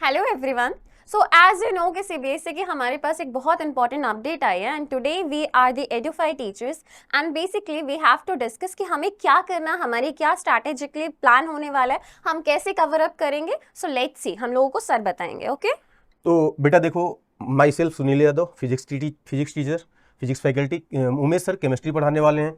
Hello everyone. So as you know कि CBSE की हमारे पास एक बहुत इंपॉर्टेंट अपडेट आई है and today we are the Edufy teachers and basically we have to discuss कि हमें क्या करना, हमारी क्या स्ट्रैटेजिकली प्लान होने वाला है, हम कैसे कवर अप करेंगे। सो लेट्स सी, हम लोगों को सर बताएंगे। ओके तो बेटा देखो, my self Sunil Yadav, physics teacher, physics faculty. Umesh sir chemistry पढ़ाने वाले हैं,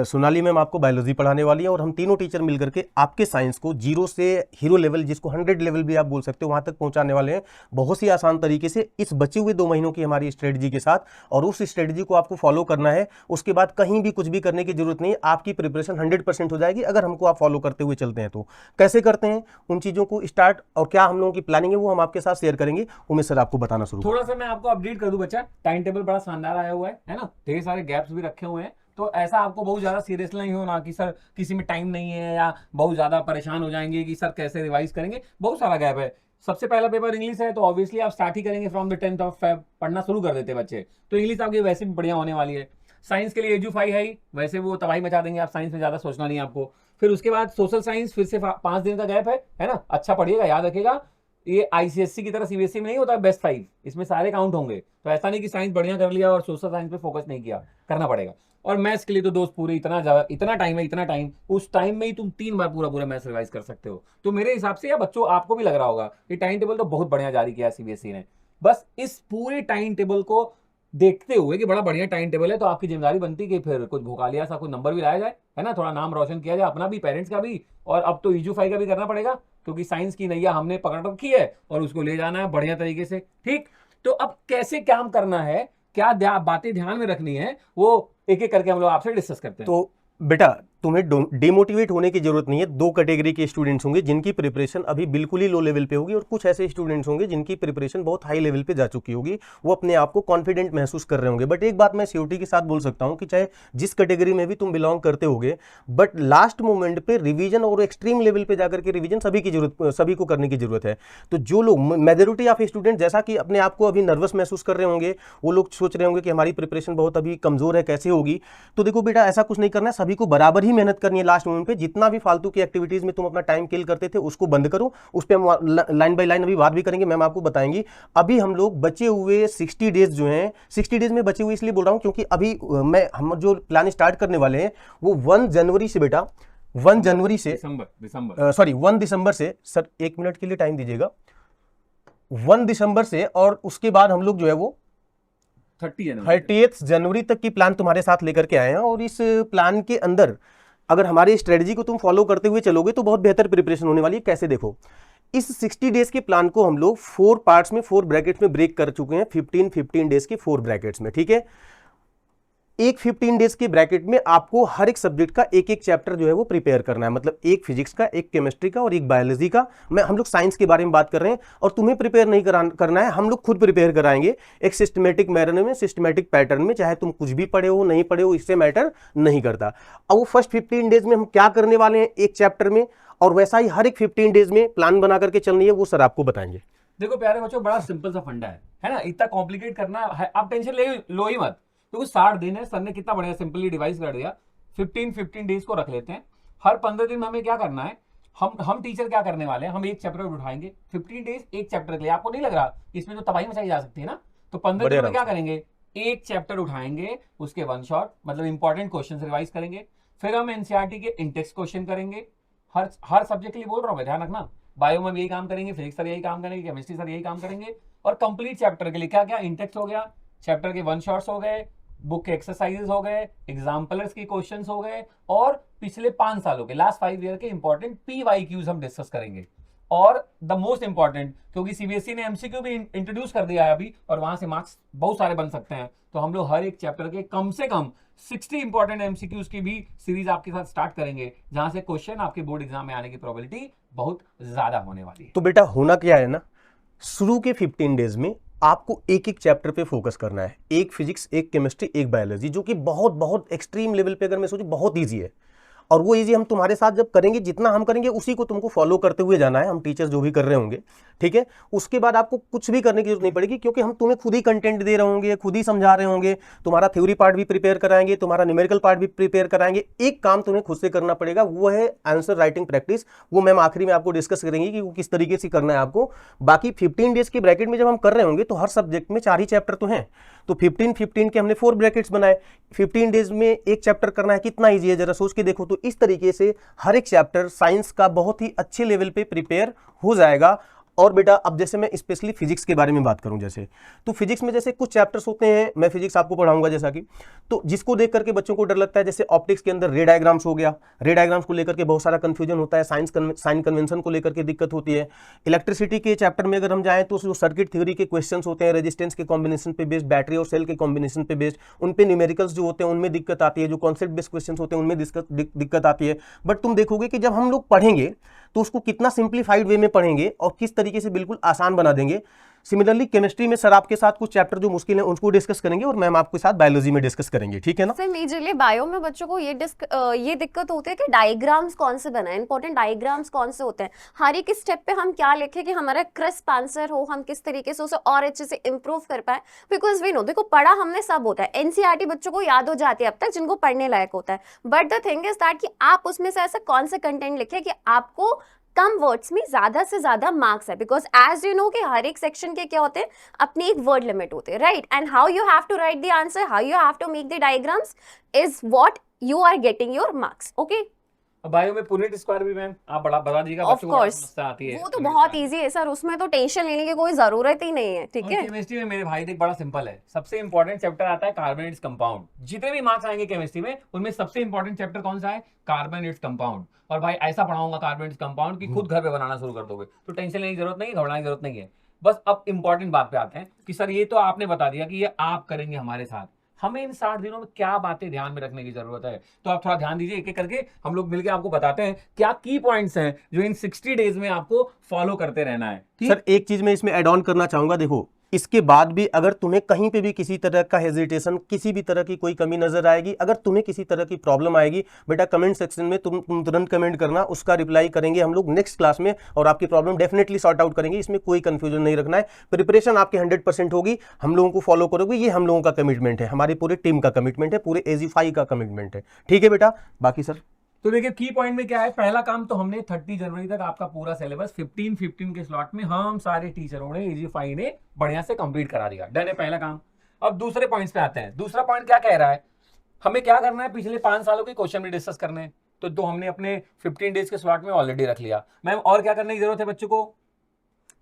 सोनाली मैम आपको बायोलॉजी पढ़ाने वाली है, और हम तीनों टीचर मिलकर के आपके साइंस को जीरो से हीरो लेवल, जिसको 100 लेवल भी आप बोल सकते हो, वहाँ तक पहुँचाने वाले हैं बहुत ही आसान तरीके से इस बचे हुए 2 महीनों की हमारी स्ट्रेटजी के साथ। और उस स्ट्रेटजी को आपको फॉलो करना है, उसके बाद कहीं भी कुछ भी करने की जरूरत नहीं, आपकी प्रिपरेशन 100% हो जाएगी अगर हमको आप फॉलो करते हुए चलते हैं। तो कैसे करते हैं उन चीज़ों को स्टार्ट, और क्या हम लोगों की प्लानिंग है, वो हम आपके साथ शेयर करेंगे। उमेश सर आपको बताना शुरू। थोड़ा सा मैं आपको अपडेट कर दूं बच्चा, टाइम टेबल बड़ा शानदार आया हुआ है ना, ढेर सारे गैप्स भी रखे हुए हैं। तो ऐसा आपको बहुत ज्यादा सीरियस नहीं होना कि सर किसी में टाइम नहीं है या बहुत ज्यादा परेशान हो जाएंगे कि सर कैसे रिवाइज करेंगे। बहुत सारा गैप है। सबसे पहला पेपर इंग्लिश है, तो ऑब्वियसली आप स्टार्ट ही करेंगे from the 10th of Feb, पढ़ना शुरू कर देते बच्चे। तो इंग्लिश आपकी वैसे भी बढ़िया होने वाली है। साइंस के लिए एजुफाई है ही, वैसे वो तबाही मचा देंगे, आप साइंस में ज्यादा सोचना नहीं है आपको। फिर उसके बाद सोशल साइंस, फिर से 5 दिन का गैप है ना। अच्छा पढ़िएगा, याद रखिएगा, ये आईसीएससी की तरह सीबीएसई में नहीं होता बेस्ट 5, इसमें सारे काउंट होंगे। तो ऐसा नहीं कि साइंस बढ़िया कर लिया और सोशल साइंस पे फोकस नहीं किया, करना पड़ेगा। और मैथ्स के लिए तो दोस्त पूरे इतना टाइम, उस टाइम में ही तुम 3 बार पूरा मैथ्स रिवाइज कर सकते हो। तो मेरे हिसाब से, या बच्चों आपको भी लग रहा होगा कि टाइम टेबल तो बहुत बढ़िया जारी किया सीबीएसई ने। बस इस पूरे टाइम टेबल को देखते हुए कि बड़ा बढ़िया टाइम टेबल है, तो आपकी जिम्मेदारी बनती है कि फिर कुछ भोकालिया सा कुछ नंबर भी लाया जाए, है ना, थोड़ा नाम रोशन किया जाए अपना भी, पेरेंट्स का भी, और अब तो ईजू 5 का भी करना पड़ेगा, क्योंकि साइंस की नैया हमने पकड़ रखी है और उसको ले जाना है बढ़िया तरीके से। ठीक, तो अब कैसे काम करना है, क्या बातें ध्यान में रखनी है, वो एक एक करके हम लोग आपसे डिस्कस करते हैं। तो बेटा, तुम्हें डिमोटिवेट होने की जरूरत नहीं है। 2 कैटेगरी के स्टूडेंट्स होंगे जिनकी प्रिपरेशन अभी बिल्कुल ही लो लेवल पे होगी, और कुछ ऐसे स्टूडेंट्स होंगे जिनकी प्रिपरेशन बहुत हाई लेवल पे जा चुकी होगी, वो अपने आप को कॉन्फिडेंट महसूस कर रहे होंगे। बट एक बात मैं श्योरिटी के साथ बोल सकता हूं कि चाहे जिस कैटेगरी में भी तुम बिलोंग करते होगे, बट लास्ट मोमेंट पे रिवीजन और एक्सट्रीम लेवल पे जाकर के रिवीजन सभी को करने की जरूरत है। तो जो लोग, मेजोरिटी ऑफ स्टूडेंट जैसा कि अपने आप को अभी नर्वस महसूस कर रहे होंगे, वो लोग सोच रहे होंगे कि हमारी प्रिपरेशन बहुत अभी कमजोर है, कैसे होगी। तो देखो बेटा, ऐसा कुछ नहीं करना है, सभी को बराबर ही मेहनत करनी है। लास्ट मोमेंट पे जितना भी फालतू की एक्टिविटीज में तुम अपना टाइम किल करते थे उसको बंद करो। उस पर हम लाइन बाय लाइन अभी बात भी करेंगे, मैम आपको बताएंगी। अभी हम लोग बचे हुए 60 डेज जो हैं, 60 डेज में बचे हुए इसलिए बोल रहा हूं क्योंकि अभी हम जो प्लान स्टार्ट करने वाले हैं वो 1 जनवरी से बेटा, 1 जनवरी से सॉरी 1 दिसंबर से, सर 1 मिनट के लिए टाइम दीजिएगा, 1 दिसंबर से, और उसके बाद हम लोग जो है वो 30 जनवरी तक की प्लान तुम्हारे साथ लेकर के आए हैं। और इस प्लान के अंदर अगर हमारी स्ट्रेटजी को तुम फॉलो करते हुए चलोगे तो बहुत बेहतर प्रिपरेशन होने वाली है। कैसे, देखो, इस 60 डेज के प्लान को हम लोग 4 पार्ट्स में, 4 ब्रैकेट्स में ब्रेक कर चुके हैं, 15 डेज के 4 ब्रैकेट्स में। ठीक है, एक 15 डेज के ब्रैकेट में आपको हर एक सब्जेक्ट का एक एक चैप्टर जो है वो प्रिपेयर करना है। मतलब एक फिजिक्स का, एक केमिस्ट्री का और एक बायोलॉजी का। हम लोग साइंस के बारे में बात कर रहे हैं, और तुम्हें प्रिपेयर नहीं करना है, हम लोग खुद प्रिपेयर कराएंगे एक सिस्टमेटिक मैनर में, सिस्टमेटिक पैटर्न में। चाहे तुम कुछ भी पढ़े हो नहीं पढ़े हो, इससे मैटर नहीं करता। अब वो फर्स्ट 15 डेज में हम क्या करने वाले हैं एक चैप्टर में, और वैसा ही हर एक 15 डेज में प्लान बना करके चलनी है, वो सर आपको बताएंगे। देखो प्यारे बच्चों, बड़ा सिंपल सा फंडा है ना, इतना कॉम्प्लिकेट करना है आप टेंशन लो ही मत। तो 60 दिन है, सर ने कितना बढ़िया सिंपली डिवाइस कर दिया। 15 डेज को रख लेते हैं। हर 15 दिन में हमें क्या करना है, हम टीचर क्या करने वाले हैं, हम एक चैप्टर उठाएंगे 15 डेज एक चैप्टर के लिए। आपको नहीं लग रहा इसमें तो तबाही मचाई जा सकती है ना। तो 15 दिन में क्या करेंगे, एक चैप्टर उठाएंगे, उसके 1 शॉट, मतलब इंपॉर्टेंट क्वेश्चन रिवाइज करेंगे। फिर हम एनसीईआरटी के इंडेक्स क्वेश्चन करेंगे, हर सब्जेक्ट के लिए बोल रहा हूँ, ध्यान रखना। बायो में भी यही काम करेंगे, फिजिक्स सर यही काम करेंगे, केमिस्ट्री सर यही काम करेंगे। और कंप्लीट चैप्टर के लिए क्या क्या, इंडेक्स हो गया, चैप्टर के 1 शॉट्स हो गए, बुक के एक्सरसाइजेस हो गए, एग्जाम्पलर्स के क्वेश्चंस हो गए, और पिछले 5 सालों के, लास्ट 5 ईयर के इंपॉर्टेंट पीवाईक्यूज हम डिस्कस करेंगे। और द मोस्ट इंपॉर्टेंट, क्योंकि सीबीएसई ने एमसीक्यू भी इंट्रोड्यूस कर दिया है अभी, और वहां से मार्क्स बहुत सारे बन सकते हैं। तो हम लोग हर एक चैप्टर के कम से कम 60 इंपॉर्टेंट एमसीक्यूज की भी सीरीज आपके साथ स्टार्ट करेंगे, जहां से क्वेश्चन आपके बोर्ड एग्जाम में आने की प्रोबेबिलिटी बहुत ज्यादा होने वाली है। तो बेटा होना क्या है ना, शुरू के 15 डेज में आपको एक एक चैप्टर पे फोकस करना है। एक फिजिक्स, एक केमिस्ट्री, एक बायोलॉजी, जो कि बहुत बहुत एक्सट्रीम लेवल पे अगर मैं सोचूं बहुत ईजी है। और वो इजी हम तुम्हारे साथ जब करेंगे, जितना हम करेंगे उसी को तुमको फॉलो करते हुए जाना है, हम टीचर्स जो भी कर रहे होंगे, ठीक है। उसके बाद आपको कुछ भी करने की जरूरत नहीं पड़ेगी, क्योंकि हम तुम्हें खुद ही कंटेंट दे रहे होंगे, खुद ही समझा रहे होंगे, तुम्हारा थ्योरी पार्ट भी प्रिपेयर कराएंगे, तुम्हारा न्यूमेरिकल पार्ट भी प्रिपेयर कराएंगे। एक काम तुम्हें खुद से करना पड़ेगा, वो है आंसर राइटिंग प्रैक्टिस। वो मैम आखिरी में आपको डिस्कस करेंगे कि वो किस तरीके से करना है आपको। बाकी 15 डेज के ब्रैकेट में जब हम कर रहे होंगे तो हर सब्जेक्ट में 4 ही चैप्टर तो हैं, तो 15 के हमने 4 ब्रैकेट्स बनाए। 15 डेज में एक चैप्टर करना है, कितना ईजी है जरा सोच के देखो। तो इस तरीके से हर एक चैप्टर साइंस का बहुत ही अच्छे लेवल पे प्रिपेयर हो जाएगा। और बेटा अब जैसे मैं स्पेशली फिजिक्स के बारे में बात करूं, जैसे तो फिजिक्स में जैसे कुछ चैप्टर्स होते हैं, मैं फिजिक्स आपको पढ़ाऊंगा जैसा कि, तो जिसको देख करके बच्चों को डर लगता है, जैसे ऑप्टिक्स के अंदर रे डायग्राम्स हो गया, रे डायग्राम्स को लेकर के बहुत सारा कंफ्यूजन होता है, साइन कन्वेंशन को लेकर के दिक्कत होती है। इलेक्ट्रिसिटी के चैप्टर में अगर हम जाएं तो जो सर्किट थ्योरी के क्वेश्चंस होते हैं, रेजिस्टेंस के कॉम्बिनेशन पे बेस्ड, बैटरी और सेल के कॉम्बिनेशन पे बेस्ड, उन पे न्यूमेरिकल्स जो होते हैं उनमें दिक्कत आती है, जो कॉन्सेप्ट बेस्ड क्वेश्चंस होते हैं उनमें दिक्कत आती है। बट तुम देखोगे कि जब हम लोग पढ़ेंगे तो उसको कितना सिंप्लीफाइड वे में पढ़ेंगे और किस तरीके से बिल्कुल आसान बना देंगे। सिमिलरली केमिस्ट्री में सर आपके साथ कुछ चैप्टर जो मुश्किल है उसको डिस्कस करेंगे, और मैम आपके साथ बायोलॉजी में डिस्कस करेंगे, ठीक है ना। सर मेजरली बायो में बच्चों को ये दिक्कत होती है कि डायग्राम्स कौन से बनाए, इंपॉर्टेंट डायग्राम्स कौन से होते हैं, हर एक स्टेप पे हम क्या लिखें कि हमारा क्रिस्प आंसर हो, हम किस तरीके से उसे और अच्छे से इंप्रूव कर पाए। बिकॉज वी नो, देखो पढ़ा हमने सब होता है, एनसीईआरटी बच्चों को याद हो जाती है अब तक जिनको पढ़ने लायक होता है, but the thing is that कि आप उसमें से ऐसा कौन सा कंटेंट लिखे कि आपको कम वर्ड्स में ज्यादा से ज्यादा मार्क्स है। बिकॉज एज यू नो कि हर एक सेक्शन के क्या होते हैं, अपनी एक वर्ड लिमिट होती है, right. And how you have to write the answer, how you have to make the diagrams is what you are getting your marks. Okay, bio में पुनेट स्क्वायर भी मैम आप बड़ा बता दीजिएगा, ऑफ बच्चों को बड़ा कोर्स समस्या आती है। वो तो बहुत इजी है सर, उसमें तो टेंशन लेने की कोई जरूरत ही नहीं है, ठीक है। केमिस्ट्री में मेरे भाई देख बड़ा सिंपल है, सबसे इंपॉर्टेंट चैप्टर आता है कार्बन कंपाउंड। जितने भी मार्क्स आएंगे केमिस्ट्री में उनमें सबसे इंपॉर्टेंट चैप्टर कौन सा है, कार्बन कंपाउंड। और भाई ऐसा पढ़ाऊंगा कार्बन कंपाउंड कि खुद घर पे बनाना शुरू कर दोगे, तो टेंशन लेने की जरूरत नहीं, घबराने की जरूरत नहीं है। बस अब इंपॉर्टेंट बात पे आते हैं कि सर ये तो आपने बता दिया कि ये आप करेंगे हमारे साथ, हमें इन 60 दिनों में क्या बातें ध्यान में रखने की जरूरत है। तो आप थोड़ा ध्यान दीजिए, एक एक करके हम लोग मिलकर आपको बताते हैं क्या की पॉइंट्स हैं जो इन 60 डेज में आपको फॉलो करते रहना है। सर एक चीज मैं इसमें ऐड ऑन करना चाहूंगा, देखो इसके बाद भी अगर तुम्हें कहीं पे भी किसी तरह का हेजिटेशन, किसी भी तरह की कोई कमी नजर आएगी, अगर तुम्हें किसी तरह की प्रॉब्लम आएगी, बेटा कमेंट सेक्शन में तुम तुरंत कमेंट करना, उसका रिप्लाई करेंगे हम लोग नेक्स्ट क्लास में, और आपकी प्रॉब्लम डेफिनेटली सॉर्ट आउट करेंगे। इसमें कोई कंफ्यूजन नहीं रखना है, प्रिपरेशन आपकी 100% होगी, हम लोगों को फॉलो करोगे, ये हम लोगों का कमिटमेंट है, हमारी पूरी टीम का कमिटमेंट है, पूरे एजीफाई का कमिटमेंट है, ठीक है बेटा। बाकी सर तो देखिए की पॉइंट में क्या है, पहला काम तो हमने 30 जनवरी तक आपका पूरा सिलेबस 15 के स्लॉट में हम सारे टीचरों ने, इजीफाई ने बढ़िया से कंप्लीट करा दिया, डन है पहला काम। अब दूसरे पॉइंट्स पे आते हैं। दूसरा पॉइंट क्या कह रहा है, हमें क्या करना है, पिछले 5 सालों के क्वेश्चन भी डिस्कस करने हैं, तो हमने अपने 15 डेज के स्लॉट में ऑलरेडी रख लिया। मैम और क्या करने की जरूरत है बच्चों को?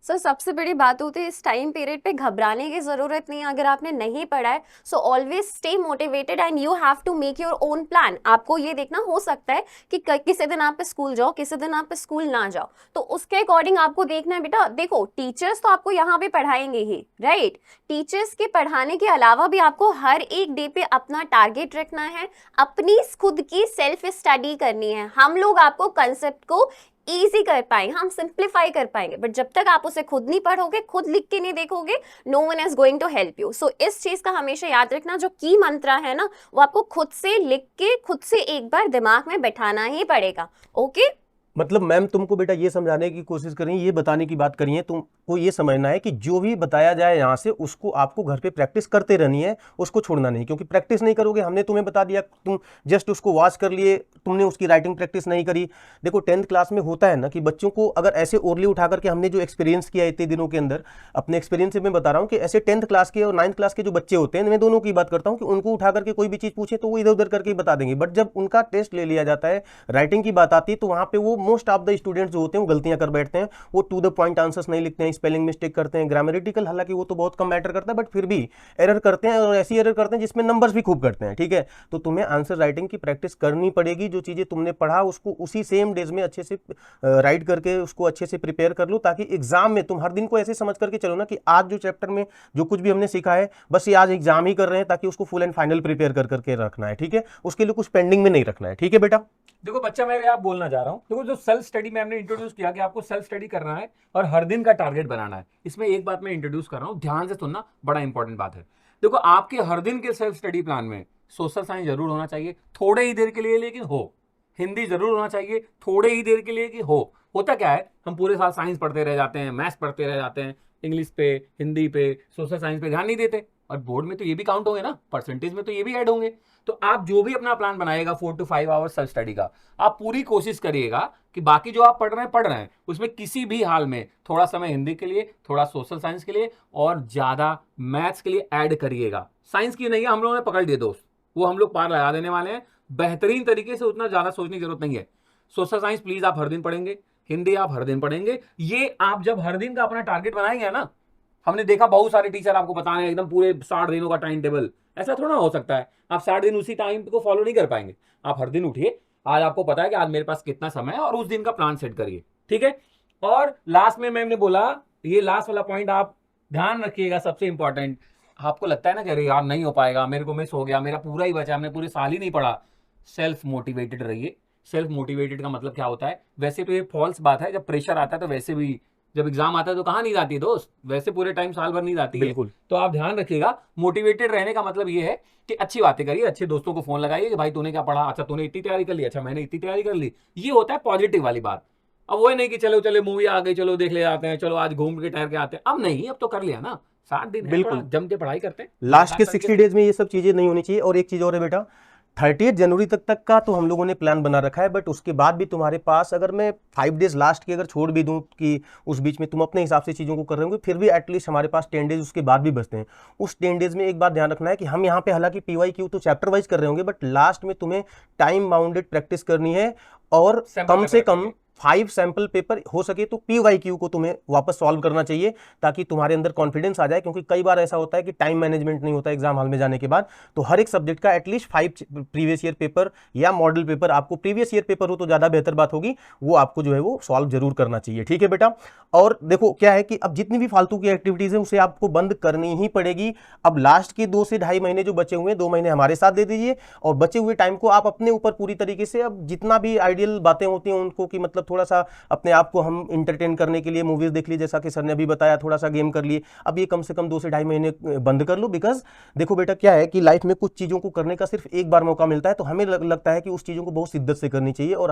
सर सबसे बड़ी बात होती है इस टाइम पीरियड पे घबराने की जरूरत नहीं है। अगर आपने नहीं पढ़ा है so always stay motivated and you have to make your own plan. आपको ये देखना, हो सकता है कि किसी दिन आप स्कूल जाओ, किसी दिन आप स्कूल ना जाओ, तो उसके अकॉर्डिंग आपको देखना है। बेटा देखो टीचर्स तो आपको यहाँ पे पढ़ाएंगे ही, राइट। टीचर्स के पढ़ाने के अलावा भी आपको हर एक डे पे अपना टारगेट रखना है, अपनी खुद की सेल्फ स्टडी करनी है। हम लोग आपको कंसेप्ट को इजी कर पाएंगे, हम सिंप्लीफाई कर पाएंगे, बट जब तक आप उसे खुद नहीं पढ़ोगे, खुद लिख के नहीं देखोगे, no one is going to help you. So इस चीज का हमेशा याद रखना, जो की मंत्र है ना वो आपको खुद से लिख के खुद से एक बार दिमाग में बैठाना ही पड़ेगा। ओके मतलब मैम तुमको बेटा ये समझाने की कोशिश करी, ये बताने की बात करी है, तुमको ये समझना है कि जो भी बताया जाए यहाँ से उसको आपको घर पे प्रैक्टिस करते रहनी है, उसको छोड़ना नहीं। क्योंकि प्रैक्टिस नहीं करोगे, हमने तुम्हें बता दिया, तुम जस्ट उसको वॉच कर लिए, तुमने उसकी राइटिंग प्रैक्टिस नहीं करी। देखो 10th क्लास में होता है ना कि बच्चों को अगर ऐसे ओरली उठा करके, हमने जो एक्सपीरियंस किया इतने दिनों के अंदर, अपने एक्सपीरियंस से मैं बता रहा हूँ कि ऐसे 10th क्लास के और 9th क्लास के जो बच्चे होते हैं, मैं दोनों की बात करता हूँ, कि उनको उठा करके कोई भी चीज़ पूछे तो वो इधर उधर करके बता देंगे, बट जब उनका टेस्ट ले लिया जाता है, राइटिंग की बात आती है, तो वहाँ पे वो मोस्ट ऑफ द स्टूडेंट्स जो होते हैं वो गलतियां कर बैठते हैं, वो टू द पॉइंट आंसर्स नहीं लिखते हैं, स्पेलिंग मिस्टेक करते हैं, ग्रामेटिकल हालांकि वो तो बहुत कम मैटर करता है, बट फिर भी एरर करते हैं, और ऐसी एरर करते हैं जिसमें नंबर्स भी खूब करते हैं, ठीक है। तो तुम्हें आंसर राइटिंग की प्रैक्टिस करनी पड़ेगी। जो चीजें तुमने पढ़ा उसको उसी सेम डेज में अच्छे से राइट करके उसको अच्छे से प्रिपेयर कर लो, ताकि एग्जाम में तुम हर दिन को ऐसे समझ करके चलो ना कि आज जो चैप्टर में जो कुछ भी हमने सीखा है बस ये आज एग्जाम ही कर रहे हैं, ताकि उसको फुल एंड फाइनल प्रिपेयर कर करके रखना है, ठीक है। उसके लिए कुछ पेंडिंग में नहीं रखना है, ठीक है बेटा। देखो बच्चा, मैं आप बोलना चाह रहा हूँ, देखो जो सेल्फ स्टडी में हमने इंट्रोड्यूस किया कि आपको सेल्फ स्टडी करना है और हर दिन का टारगेट बनाना है, इसमें एक बात मैं इंट्रोड्यूस कर रहा हूँ, ध्यान से सुनना, बड़ा इंपॉर्टेंट बात है। देखो आपके हर दिन के सेल्फ स्टडी प्लान में सोशल साइंस जरूर होना चाहिए, थोड़े ही देर के लिए लेकिन हो, हिंदी जरूर होना चाहिए थोड़े ही देर के लिए कि होता क्या है, हम पूरे साल साइंस पढ़ते रह जाते हैं, मैथ्स पढ़ते रह जाते हैं, इंग्लिश पे, हिंदी पे, सोशल साइंस पे ध्यान नहीं देते, और बोर्ड में तो ये भी काउंट होंगे ना, परसेंटेज में तो ये भी ऐड होंगे। तो आप जो भी अपना प्लान बनाएगा 4 to 5 आवर्स सेल्फ स्टडी का, आप पूरी कोशिश करिएगा कि बाकी जो आप पढ़ रहे हैं उसमें किसी भी हाल में थोड़ा समय हिंदी के लिए, थोड़ा सोशल साइंस के लिए और ज्यादा मैथ्स के लिए ऐड करिएगा। साइंस की नहीं है, हम लोगों ने पकड़ लिए दोस्त, वो हम लोग पार लगा देने वाले हैं बेहतरीन तरीके से, उतना ज्यादा सोचने की जरूरत नहीं है। सोशल साइंस प्लीज आप हर दिन पढ़ेंगे, हिंदी आप हर दिन पढ़ेंगे। ये आप जब हर दिन का अपना टारगेट बनाएंगे ना, हमने देखा बहुत सारे टीचर आपको बता रहे हैं एकदम पूरे 60 दिनों का टाइम टेबल, ऐसा थोड़ा हो सकता है। आप 60 दिन उसी टाइम को फॉलो नहीं कर पाएंगे। आप हर दिन उठिए, आज आपको पता है कि आज मेरे पास कितना समय है, और उस दिन का प्लान सेट करिए, ठीक है। और लास्ट में मैंने बोला, ये लास्ट वाला पॉइंट आप ध्यान रखिएगा, सबसे इंपॉर्टेंट। आपको लगता है ना कि अरे यार नहीं हो पाएगा, मेरे को मिस हो गया, मेरा पूरा ही बचा, हमने पूरे साल ही नहीं पढ़ा। सेल्फ मोटिवेटेड रहिए। सेल्फ मोटिवेटेड का मतलब क्या होता है, वैसे तो ये फॉल्स बात है, जब प्रेशर आता है तो वैसे भी, जब एग्जाम आता है तो कहाँ नींद आती है दोस्त, वैसे पूरे टाइम साल भर नींद आती है। बिल्कुल। तो आप ध्यान रखिएगा, मोटिवेटेड रहने का मतलब ये है कि अच्छी बातें करिए, अच्छे दोस्तों को फोन लगाइए कि भाई तूने क्या पढ़ा, अच्छा तूने इतनी तैयारी कर ली, अच्छा मैंने इतनी तैयारी कर ली। ये होता है पॉजिटिव वाली बात। अब वो नहीं कि चलो चलो मूवी आ गई, चलो देख ले आते हैं, चलो आज घूम के ठहर के आते हैं, अब नहीं, अब तो कर लिया ना, 60 दिन है, बिल्कुल। थोड़ा जम के पढ़ाई करते हैं। लास्ट के 60 डेज में ये सब चीजें नहीं होनी चाहिए। और एक चीज और है बेटा, 30 जनवरी तक का तो हम लोगों ने प्लान बना रखा है, बट उसके बाद भी तुम्हारे पास, अगर मैं 5 डेज लास्ट के अगर छोड़ भी दूं कि उस बीच में तुम अपने हिसाब से चीज़ों को कर रहे होंगे, फिर भी एटलीस्ट हमारे पास 10 डेज उसके बाद भी बचते हैं। उस 10 डेज में एक बात ध्यान रखना है कि हम यहाँ पे हालांकि PYQ तो चैप्टर वाइज कर रहे होंगे, बट लास्ट में तुम्हें टाइम बाउंडेड प्रैक्टिस करनी है, और कम से कम 5 सैंपल पेपर हो सके तो PYQ को तुम्हें वापस सॉल्व करना चाहिए, ताकि तुम्हारे अंदर कॉन्फिडेंस आ जाए। क्योंकि कई बार ऐसा होता है कि टाइम मैनेजमेंट नहीं होता एग्जाम हॉल में जाने के बाद। तो हर एक सब्जेक्ट का एटलीस्ट 5 प्रीवियस ईयर पेपर या मॉडल पेपर, आपको प्रीवियस ईयर पेपर हो तो ज़्यादा बेहतर बात होगी, वो आपको जो है वो सॉल्व जरूर करना चाहिए, ठीक है बेटा। और देखो क्या है कि अब जितनी भी फालतू की एक्टिविटीज़ है उसे आपको बंद करनी ही पड़ेगी। अब लास्ट के 2 से ढाई महीने जो बचे हुए हैं, 2 महीने हमारे साथ दे दीजिए, और बचे हुए टाइम को आप अपने ऊपर पूरी तरीके से, अब जितना भी आइडियल बातें होती हैं उनको, कि मतलब थोड़ा सा अपने आप को हम इंटरटेन करने के लिए मूवीज देख ली, जैसा कि सर ने अभी बताया, थोड़ा सा गेम कर लिए। अब ये कम से कम 2 से ढाई महीने बंद कर लो। बिकॉज देखो बेटा क्या है कि लाइफ में कुछ चीज़ों को करने का सिर्फ एक बार मौका मिलता है, तो हमें लगता है कि उस चीज़ों को बहुत शिद्दत से करनी चाहिए। और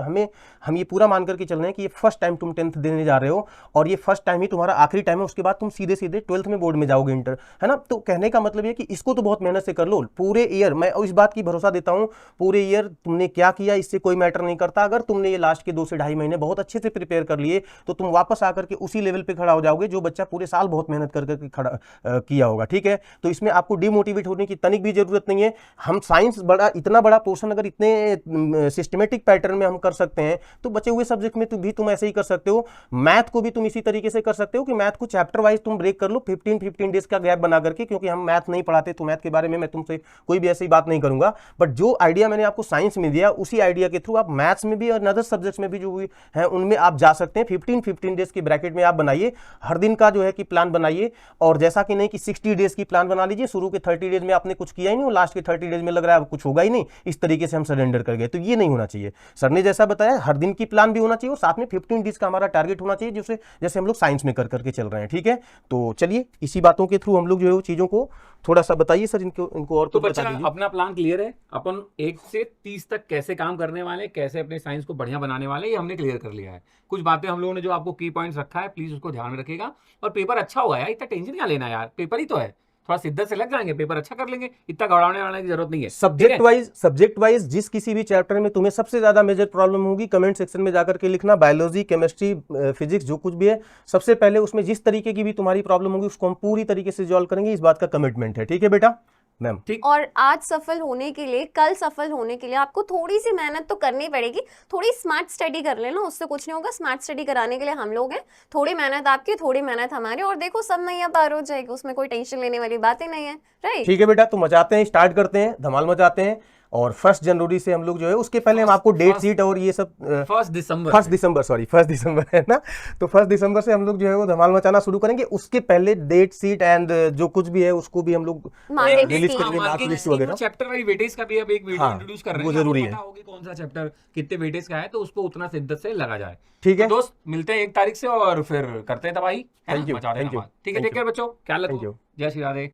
हम ये पूरा मान करके चल रहे हैं कि ये फर्स्ट टाइम तुम 10th देने जा रहे हो, और ये फर्स्ट टाइम ही तुम्हारा आखिरी टाइम है। उसके बाद तुम सीधे सीधे 12th में बोर्ड में जाओगे, इंटर, है ना। तो कहने का मतलब ये कि इसको तो बहुत मेहनत से कर लो पूरे ईयर। मैं इस बात की भरोसा देता हूँ, पूरे ईयर तुमने क्या किया इससे कोई मैटर नहीं करता। अगर तुमने ये लास्ट के 2 से ढाई महीने बहुत अच्छे से प्रिपेयर कर लिए, तो तुम वापस आकर के उसी लेवल पे खड़ा हो जाओगे जो बच्चा पूरे साल बहुत मेहनत कर करके खड़ा किया होगा, ठीक है। तो इसमें आपको डिमोटिवेट होने की तनिक भी जरूरत नहीं है। हम साइंस इतना बड़ा पोर्शन अगर इतने सिस्टमेटिक पैटर्न में हम कर सकते हैं, तो बचे हुए सब्जेक्ट में भी तुम ऐसे ही कर सकते हो। मैथ को भी तुम इसी तरीके से कर सकते हो कि मैथ को चैप्टर वाइज तुम ब्रेक कर लो, 15 डेज का गैप बना करके। क्योंकि हम मैथ नहीं पढ़ाते, तो मैथ के बारे में मैं तुमसे कोई भी ऐसी बात नहीं करूंगा, बट जो आइडिया मैंने आपको साइंस में दिया, उसी आइडिया के थ्रू आप मैथ्स में भी और अदर सब्जेक्ट्स में भी जो है उनमें आप जा सकते हैं। 15 डेज की ब्रैकेट में आप बनाइए, हर दिन का जो है कि प्लान बनाइए। और जैसा कि नहीं कि 60 डेज की प्लान बना लीजिए, शुरू के 30 डेज में आपने कुछ किया ही नहीं और लास्ट के 30 डेज में लग रहा है अब कुछ होगा ही नहीं, इस तरीके से हम सरेंडर कर गए। तो ये नहीं होना चाहिए। सर ने जैसा बताया, हर दिन की प्लान भी होना चाहिए, और साथ में 15 डेज का हमारा टारगेट होना चाहिए, जैसे हम लोग साइंस में कर करके चल रहे हैं, ठीक है। तो चलिए इसी बातों के थ्रू हम लोग जो है चीजों को थोड़ा सा बताइए सर, इनको और तो कुछ बच्चा बता दीजिए। अपना प्लान क्लियर है, अपन 1 से 30 तक कैसे काम करने वाले, कैसे अपने साइंस को बढ़िया बनाने वाले, ये हमने क्लियर कर लिया है। कुछ बातें हम लोगों ने जो आपको की पॉइंट्स रखा है, प्लीज उसको ध्यान में रखिएगा। और पेपर अच्छा होगा यार, इतना टेंशन क्या लेना यार, पेपर ही तो है, थोड़ा शिद्दत से लग जाएंगे, पेपर अच्छा कर लेंगे, इतना घबराने वाले की जरूरत नहीं है। सब्जेक्ट वाइज जिस किसी भी चैप्टर में तुम्हें सबसे ज्यादा मेजर प्रॉब्लम होगी, कमेंट सेक्शन में जाकर के लिखना। बायोलॉजी, केमिस्ट्री, फिजिक्स, जो कुछ भी है, सबसे पहले उसमें जिस तरीके की भी तुम्हारी प्रॉब्लम होगी उसको हम पूरी तरीके से सॉल्व करेंगे, इस बात का कमिटमेंट है, ठीक है बेटा। मैम ठीक। और आज सफल होने के लिए, कल सफल होने के लिए आपको थोड़ी सी मेहनत तो करनी पड़ेगी। थोड़ी स्मार्ट स्टडी कर लेना, उससे कुछ नहीं होगा। स्मार्ट स्टडी कराने के लिए हम लोग हैं, थोड़ी मेहनत आपकी, थोड़ी मेहनत हमारी, और देखो सब नैया पार हो जाएगी, उसमें कोई टेंशन लेने वाली बात ही नहीं है, राइट। ठीक है बेटा, तो मचाते हैं, स्टार्ट करते हैं, धमाल मचाते हैं। और 1 जनवरी से हम लोग जो है, उसके पहले हम आपको डेट सीट और ये सब 1 दिसंबर 1 दिसंबर है ना, तो 1 दिसंबर से हम लोग जो है वो धमाल मचाना शुरू करेंगे। उसके पहले डेट सीट एंड जो कुछ भी है उसको भी हम लोग रिलीज करेंगे, मार्क लिस्ट वगैरह। चैप्टर वाइज वेटेज का भी अब एक वीडियो इंट्रोड्यूस कर रहे हैं, वो जरूरी है, पता होगी कौन सा चैप्टर कितने वेटेज का है, तो उसको उतना शिद्दत से लगा जाए, ठीक है। तो दोस्त मिलते हैं 1 तारीख से और फिर करते हैं तबाही, थैंक यू, ठीक है। टेक केयर बच्चों, ख्याल रखो, जय श्री राधे।